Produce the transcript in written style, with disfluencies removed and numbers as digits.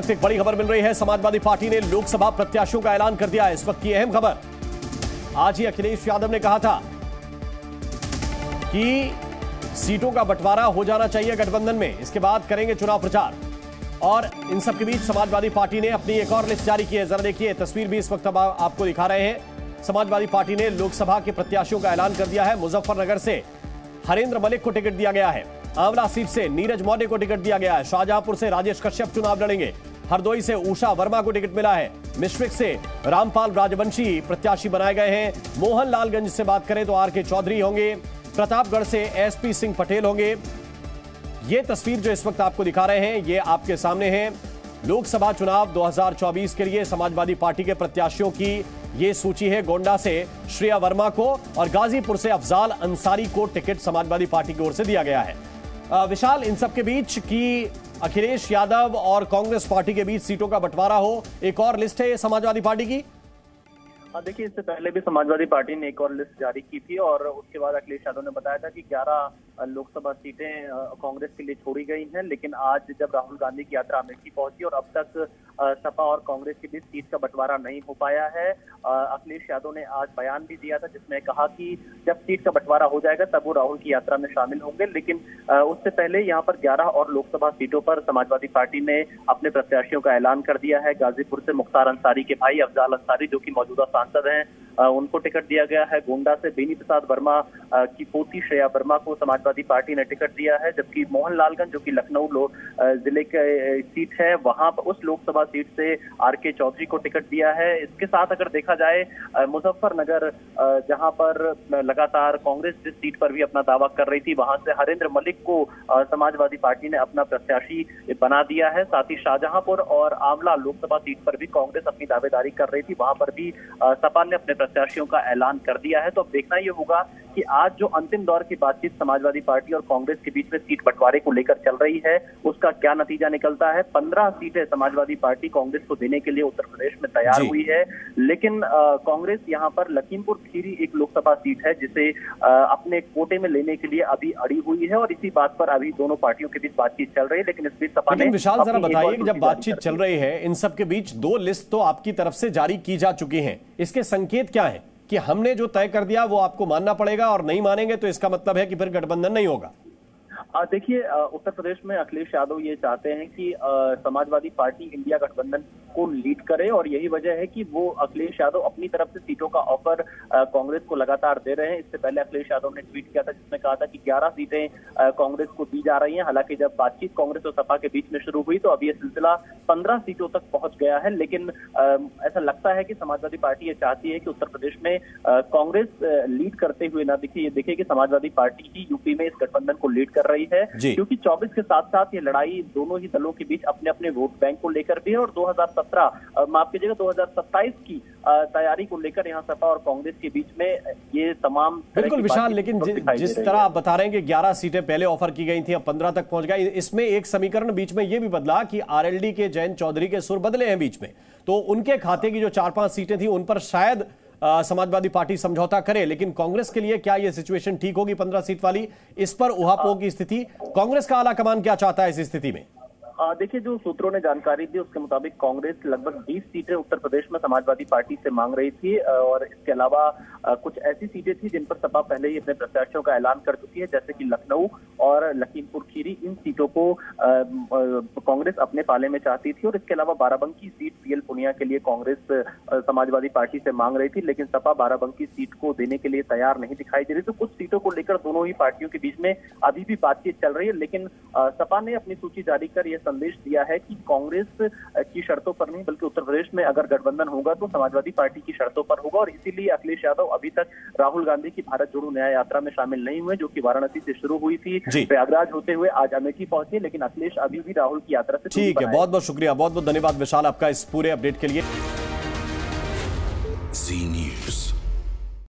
एक बड़ी खबर मिल रही है। समाजवादी पार्टी ने लोकसभा प्रत्याशियों का ऐलान कर दिया है। इस वक्त की अहम खबर, आज ही अखिलेश यादव ने कहा था कि सीटों का बंटवारा हो जाना चाहिए गठबंधन में, इसके बाद करेंगे चुनाव प्रचार। और इन सब के बीच समाजवादी पार्टी ने अपनी एक और लिस्ट जारी की है। जरा देखिए, तस्वीर भी इस वक्त अब आपको दिखा रहे हैं। समाजवादी पार्टी ने लोकसभा के प्रत्याशियों का ऐलान कर दिया है। मुजफ्फरनगर से हरेंद्र मलिक को टिकट दिया गया है। आंवला सीट से नीरज मौर्य को टिकट दिया गया है। शाहजहांपुर से राजेश कश्यप चुनाव लड़ेंगे। हरदोई से उषा वर्मा को टिकट मिला है। मिश्रिक से रामपाल राजवंशी प्रत्याशी बनाए गए हैं। मोहनलालगंज से बात करें तो आर.के. चौधरी होंगे। प्रतापगढ़ से एस.पी. सिंह पटेल होंगे। ये तस्वीर जो इस वक्त आपको दिखा रहे हैं, ये आपके सामने है। लोकसभा चुनाव 2024 के लिए समाजवादी पार्टी के प्रत्याशियों की ये सूची है। गोंडा से श्रेया वर्मा को और गाजीपुर से अफजाल अंसारी को टिकट समाजवादी पार्टी की ओर से दिया गया है। विशाल, इन सब के बीच की अखिलेश यादव और कांग्रेस पार्टी के बीच सीटों का बंटवारा हो, एक और लिस्ट है ये समाजवादी पार्टी की। देखिए, इससे पहले भी समाजवादी पार्टी ने एक और लिस्ट जारी की थी और उसके बाद अखिलेश यादव ने बताया था कि 11 लोकसभा सीटें कांग्रेस के लिए छोड़ी गई हैं। लेकिन आज जब राहुल गांधी की यात्रा अमेठी पहुंची और अब तक सपा और कांग्रेस के बीच सीट का बंटवारा नहीं हो पाया है। अखिलेश यादव ने आज बयान भी दिया था जिसमें कहा कि जब सीट का बंटवारा हो जाएगा तब वो राहुल की यात्रा में शामिल होंगे। लेकिन उससे पहले यहाँ पर 11 और लोकसभा सीटों पर समाजवादी पार्टी ने अपने प्रत्याशियों का ऐलान कर दिया है। गाजीपुर से मुख्तार अंसारी के भाई अफजाल अंसारी, जो कि मौजूदा सांसद हैं, उनको टिकट दिया गया है। गोंडा से बेनी प्रसाद वर्मा की पोती श्रेया वर्मा को समाजवादी पार्टी ने टिकट दिया है। जबकि मोहनलालगंज, जो कि लखनऊ जिले की सीट है, वहां उस लोकसभा सीट से आर.के. चौधरी को टिकट दिया है। इसके साथ अगर देखा जाए मुजफ्फरनगर, जहां पर लगातार कांग्रेस जिस सीट पर भी अपना दावा कर रही थी, वहां से हरेंद्र मलिक को समाजवादी पार्टी ने अपना प्रत्याशी बना दिया है। साथ ही शाहजहांपुर और आंवला लोकसभा सीट पर भी कांग्रेस अपनी दावेदारी कर रही थी, वहां पर भी सपा ने अपने प्रत्याशियों का ऐलान कर दिया है। तो अब देखना यह होगा कि आज जो अंतिम दौर की बातचीत समाजवादी पार्टी और कांग्रेस के बीच में सीट बंटवारे को लेकर चल रही है, उसका क्या नतीजा निकलता है। 15 सीटें समाजवादी पार्टी कांग्रेस को देने के लिए उत्तर प्रदेश में तैयार हुई है। लेकिन कांग्रेस यहाँ पर लखीमपुर खीरी एक लोकसभा सीट है जिसे अपने कोटे में लेने के लिए अभी अड़ी हुई है और इसी बात पर अभी दोनों पार्टियों के बीच बातचीत चल रही है। लेकिन इस बीच सपा ने, विशाल जरा बताइए कि जब बातचीत चल रही है, इन सब के बीच 2 लिस्ट तो आपकी तरफ से जारी की जा चुकी हैं, इसके संकेत क्या है कि हमने जो तय कर दिया वो आपको मानना पड़ेगा और नहीं मानेंगे तो इसका मतलब है कि फिर गठबंधन नहीं होगा? देखिए, उत्तर प्रदेश में अखिलेश यादव ये चाहते हैं कि समाजवादी पार्टी इंडिया गठबंधन को लीड करे और यही वजह है कि वो अखिलेश यादव अपनी तरफ से सीटों का ऑफर कांग्रेस को लगातार दे रहे हैं। इससे पहले अखिलेश यादव ने ट्वीट किया था जिसमें कहा था कि 11 सीटें कांग्रेस को दी जा रही हैं। हालांकि जब बातचीत कांग्रेस और सपा के बीच में शुरू हुई तो अब ये सिलसिला 15 सीटों तक पहुंच गया है। लेकिन ऐसा लगता है कि समाजवादी पार्टी ये चाहती है कि उत्तर प्रदेश में कांग्रेस लीड करते हुए ना दिखे, ये दिखे कि समाजवादी पार्टी ही यूपी में इस गठबंधन को लीड कर रही है। क्योंकि 24 के साथ साथ ये लड़ाई दोनों ही दलों के बीच अपने अपने वोट बैंक को लेकर भी है और 2027 की तैयारी को लेकर यहाँ सपा और कांग्रेस के बीच में ये तमाम। बिल्कुल विशाल, लेकिन जिस तरह आप बता रहे हैं कि 11 सीटें पहले ऑफर की गई थी, अब 15 तक पहुंच गई, इसमें एक समीकरण बीच में ये भी बदला कि आरएलडी के जयंत चौधरी के सुर बदले हैं बीच में, तो उनके खाते की जो 4-5 सीटें थी उन पर शायद समाजवादी पार्टी समझौता करे। लेकिन कांग्रेस के लिए क्या यह सिचुएशन ठीक होगी 15 सीट वाली? इस पर उहापोह की स्थिति, कांग्रेस का आला कमान क्या चाहता है इस स्थिति में? देखिए, जो सूत्रों ने जानकारी दी उसके मुताबिक कांग्रेस लगभग 20 सीटें उत्तर प्रदेश में समाजवादी पार्टी से मांग रही थी और इसके अलावा कुछ ऐसी सीटें थी जिन पर सपा पहले ही अपने प्रत्याशियों का ऐलान कर चुकी है, जैसे कि लखनऊ और लखीमपुर खीरी। इन सीटों को कांग्रेस अपने पाले में चाहती थी और इसके अलावा बाराबंकी सीट पीएल पुनिया के लिए कांग्रेस समाजवादी पार्टी से मांग रही थी। लेकिन सपा बाराबंकी सीट को देने के लिए तैयार नहीं दिखाई दे रही। तो कुछ सीटों को लेकर दोनों ही पार्टियों के बीच में अभी भी बातचीत चल रही है। लेकिन सपा ने अपनी सूची जारी कर यह संदेश दिया है कि कांग्रेस की शर्तों पर नहीं बल्कि उत्तर प्रदेश में अगर गठबंधन होगा तो समाजवादी पार्टी की शर्तों पर होगा। और इसीलिए अखिलेश यादव अभी तक राहुल गांधी की भारत जोड़ो न्याय यात्रा में शामिल नहीं हुए, जो कि वाराणसी से शुरू हुई थी, प्रयागराज होते हुए आज अमेठी पहुंचे। लेकिन अखिलेश अभी भी राहुल की यात्रा से ठीक है। बहुत बहुत शुक्रिया, बहुत बहुत धन्यवाद विशाल आपका इस पूरे अपडेट के लिए।